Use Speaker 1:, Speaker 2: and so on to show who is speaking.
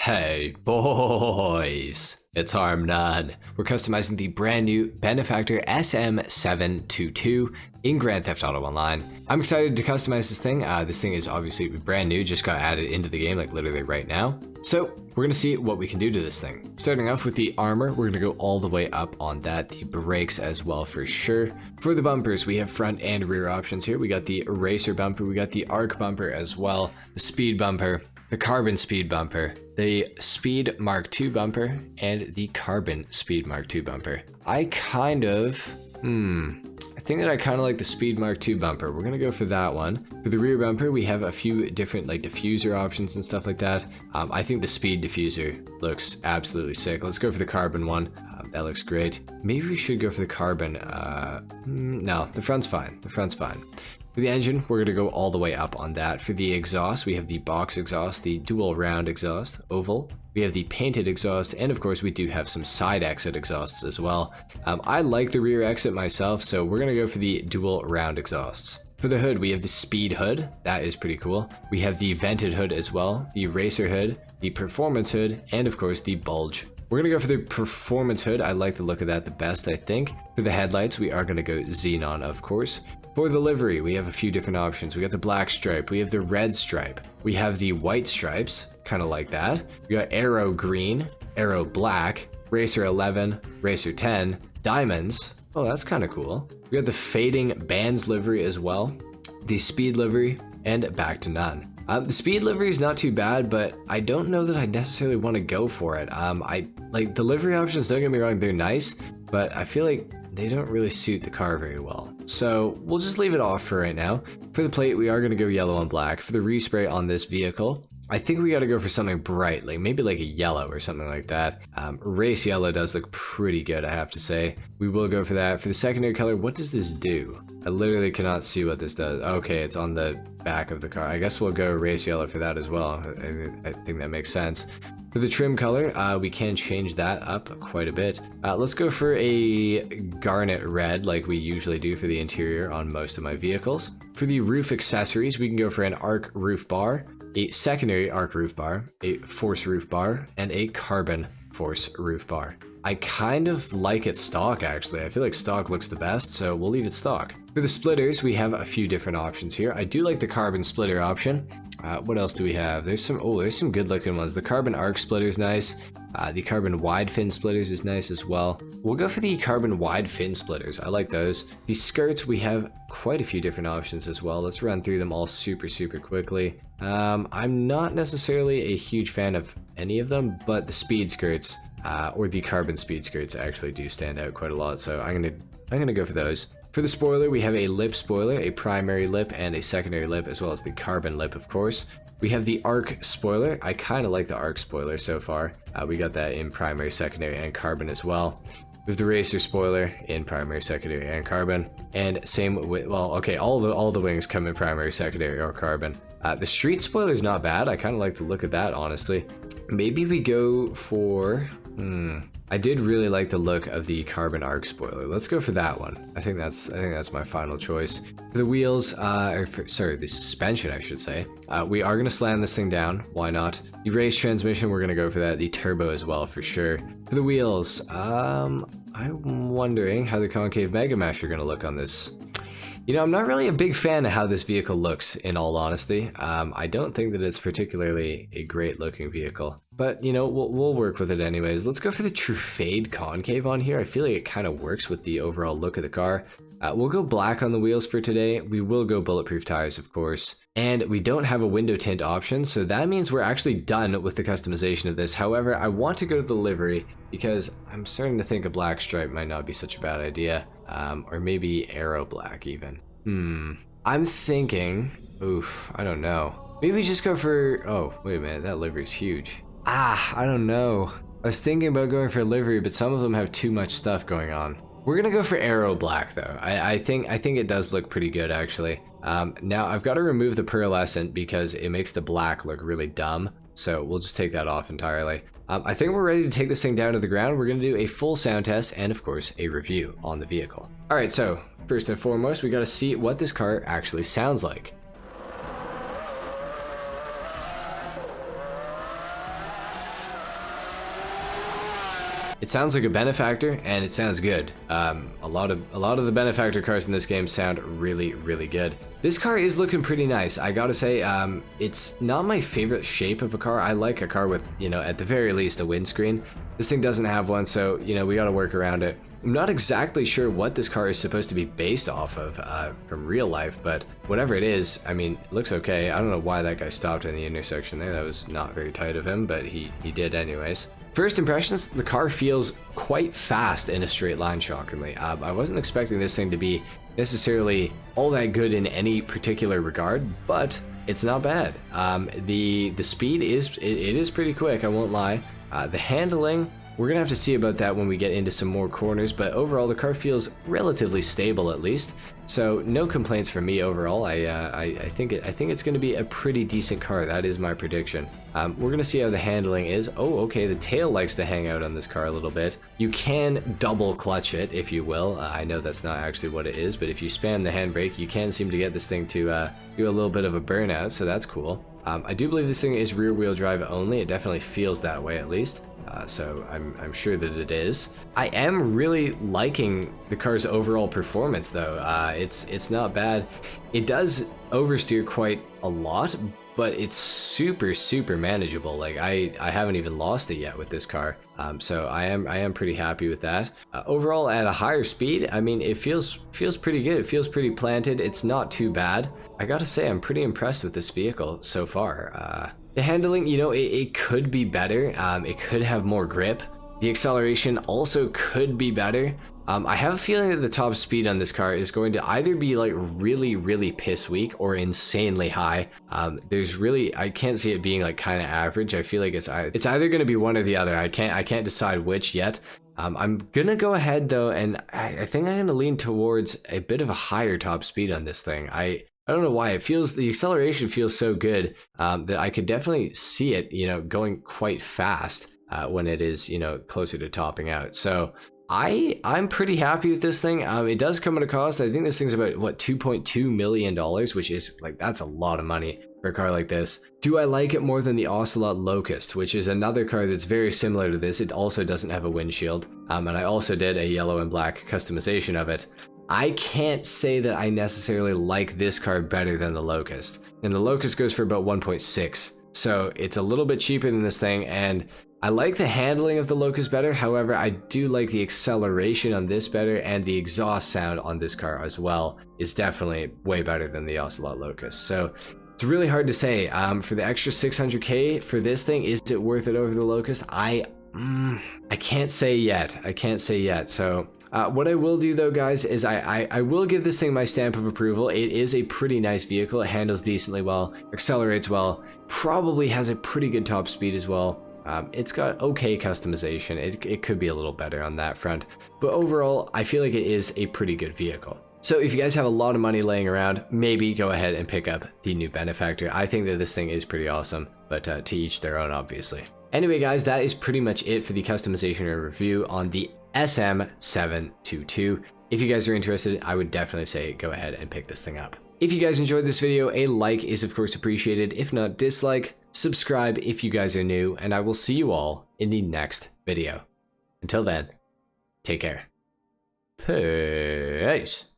Speaker 1: Hey boys, it's HarmNone. We're customizing the brand new Benefactor SM722 in Grand Theft Auto Online. I'm excited to customize this thing. This thing is obviously brand new, just got added into the game like literally right now. So we're gonna see what we can do to this thing. Starting off with the armor, we're gonna go all the way up on that. The brakes as well for sure. For the bumpers, we have front and rear options here. We got the eraser bumper, we got the arc bumper as well, the speed bumper, the carbon speed bumper, the speed Mark II bumper, and the carbon speed Mark II bumper. I think that I kind of like the speed Mark II bumper. We're gonna go for that one. For the rear bumper, we have a few different like diffuser options and stuff like that. I think the speed diffuser looks absolutely sick. Let's go for the carbon one. That looks great. Maybe we should go for the carbon. No, the front's fine. The front's fine. For the engine, we're going to go all the way up on that. For the exhaust, we have the box exhaust, the dual round exhaust, oval. We have the painted exhaust, and of course we do have some side exit exhausts as well. I like the rear exit myself, so we're going to go for the dual round exhausts. For the hood, we have the speed hood. That is pretty cool. We have the vented hood as well, the racer hood, the performance hood, and of course the bulge. We're gonna go for the performance hood. I like the look of that the best, I think. For the headlights, we are gonna go xenon, of course. For the livery, we have a few different options. We got the black stripe, we have the red stripe, we have the white stripes, kind of like that. We got arrow green, arrow black, racer 11, racer 10, diamonds. Oh, that's kind of cool. We got the fading bands livery as well, the speed livery, and back to none. The speed livery is not too bad, but I don't know that I necessarily want to go for it. I like the livery options, don't get me wrong, they're nice, but I feel like they don't really suit the car very well. So we'll just leave it off for right now. For the plate, we are going to go yellow and black. For the respray on this vehicle, I think we got to go for something bright, like maybe like a yellow or something like that. Race yellow does look pretty good, I have to say. We will go for that. For the secondary color, what does this do? I literally cannot see what this does. Okay, it's on the back of the car. I guess we'll go race yellow for that as well. I think that makes sense. For the trim color, we can change that up quite a bit. Let's go for a garnet red like we usually do for the interior on most of my vehicles. For the roof accessories, we can go for an arc roof bar, a secondary arc roof bar, a force roof bar, and a carbon force roof bar. I kind of like it stock, actually. I feel like stock looks the best, so we'll leave it stock. For the splitters, we have a few different options here. I do like the carbon splitter option. What else do we have? There's some good looking ones. The carbon arc splitter is nice. The carbon wide fin splitters is nice as well. We'll go for the carbon wide fin splitters. I like those. The skirts, we have quite a few different options as well. Let's run through them all super quickly. I'm not necessarily a huge fan of any of them, but the speed skirts, or the carbon speed skirts, actually do stand out quite a lot, so I'm gonna go for those. For the spoiler, we have a lip spoiler, a primary lip, and a secondary lip, as well as the carbon lip, of course. We have the arc spoiler. I kind of like the arc spoiler so far. We got that in primary, secondary, and carbon as well. We have the racer spoiler in primary, secondary, and carbon, and same with, well, okay, all the wings come in primary, secondary, or carbon. The street spoiler is not bad. I kind of like the look of that, honestly. Maybe we go for, I did really like the look of the carbon arc spoiler. Let's go for that one. I think that's my final choice. For the wheels, the suspension, I should say. We are gonna slam this thing down. Why not? The race transmission, we're gonna go for that. The turbo as well, for sure. For the wheels, I'm wondering how the concave mega mesh are gonna look on this. You know, I'm not really a big fan of how this vehicle looks, in all honesty. I don't think that it's particularly a great looking vehicle, but you know, we'll work with it anyways. Let's go for the true fade concave on here. I feel like it kind of works with the overall look of the car. We'll go black on the wheels for today. We will go bulletproof tires, of course. And we don't have a window tint option, so that means we're actually done with the customization of this. However, I want to go to the livery because I'm starting to think a black stripe might not be such a bad idea. Or maybe arrow black even. I'm thinking, I don't know. Maybe just go for, oh, wait a minute, that livery's huge. I don't know. I was thinking about going for a livery, but some of them have too much stuff going on. We're gonna go for arrow black though. I think it does look pretty good actually. Now I've got to remove the pearlescent because it makes the black look really dumb. So we'll just take that off entirely. I think we're ready to take this thing down to the ground. We're gonna do a full sound test and of course a review on the vehicle. All right, so first and foremost, we gotta see what this car actually sounds like. It sounds like a Benefactor, and it sounds good. A lot of the Benefactor cars in this game sound really, really good. This car is looking pretty nice. I gotta say, it's not my favorite shape of a car. I like a car with, you know, at the very least a windscreen. This thing doesn't have one, so, you know, we gotta work around it. I'm not exactly sure what this car is supposed to be based off of from real life, but whatever it is, I mean, it looks okay. I don't know why that guy stopped in the intersection there. That was not very tight of him, but he did anyways. First impressions, the car feels quite fast in a straight line, shockingly. I wasn't expecting this thing to be necessarily all that good in any particular regard, but it's not bad. The speed is pretty quick, I won't lie. The handling, we're gonna have to see about that when we get into some more corners, but overall the car feels relatively stable at least. So no complaints from me overall. I think it's gonna be a pretty decent car. That is my prediction. We're gonna see how the handling is. Oh, okay, the tail likes to hang out on this car a little bit. You can double clutch it, if you will. I know that's not actually what it is, but if you spam the handbrake, you can seem to get this thing to do a little bit of a burnout, so that's cool. I do believe this thing is rear wheel drive only. It definitely feels that way at least. So I'm sure that it is. I am really liking the car's overall performance though. It's not bad. It does oversteer quite a lot, but it's super manageable. Like I haven't even lost it yet with this car. So I am pretty happy with that. Overall at a higher speed, I mean, it feels pretty good. It feels pretty planted. It's not too bad. I gotta say, I'm pretty impressed with this vehicle so far. The handling, you know, it could be better. It could have more grip. The acceleration also could be better. I have a feeling that the top speed on this car is going to either be like really piss weak or insanely high. I can't see it being like kind of average. I feel like it's either going to be one or the other. I can't decide which yet. I'm gonna go ahead though, and I think I'm gonna lean towards a bit of a higher top speed on this thing. I don't know why the acceleration feels so good that I could definitely see it, you know, going quite fast when it is, you know, closer to topping out. So I'm pretty happy with this thing. It does come at a cost. I think this thing's about what, $2.2 million, which is like, that's a lot of money for a car like this. Do I like it more than the Ocelot Locust, which is another car that's very similar to this? It also doesn't have a windshield, and I also did a yellow and black customization of it. I can't say that I necessarily like this car better than the Locust, and the Locust goes for about 1.6, so it's a little bit cheaper than this thing, and I like the handling of the Locust better. However, I do like the acceleration on this better, and the exhaust sound on this car as well is definitely way better than the Ocelot Locust. So it's really hard to say. For the extra 600k for this thing, is it worth it over the Locust? I can't say yet. I can't say yet. So what I will do though, guys, is I will give this thing my stamp of approval. It is a pretty nice vehicle. It handles decently well, accelerates well, probably has a pretty good top speed as well. It's got okay customization. It could be a little better on that front, but overall, I feel like it is a pretty good vehicle. So if you guys have a lot of money laying around, maybe go ahead and pick up the new Benefactor. I think that this thing is pretty awesome, but to each their own, obviously. Anyway, guys, that is pretty much it for the customization and review on the SM722. If you guys are interested, I would definitely say go ahead and pick this thing up. If you guys enjoyed this video, a like is of course appreciated. If not, dislike. Subscribe if you guys are new, and I will see you all in the next video. Until then, take care. Peace.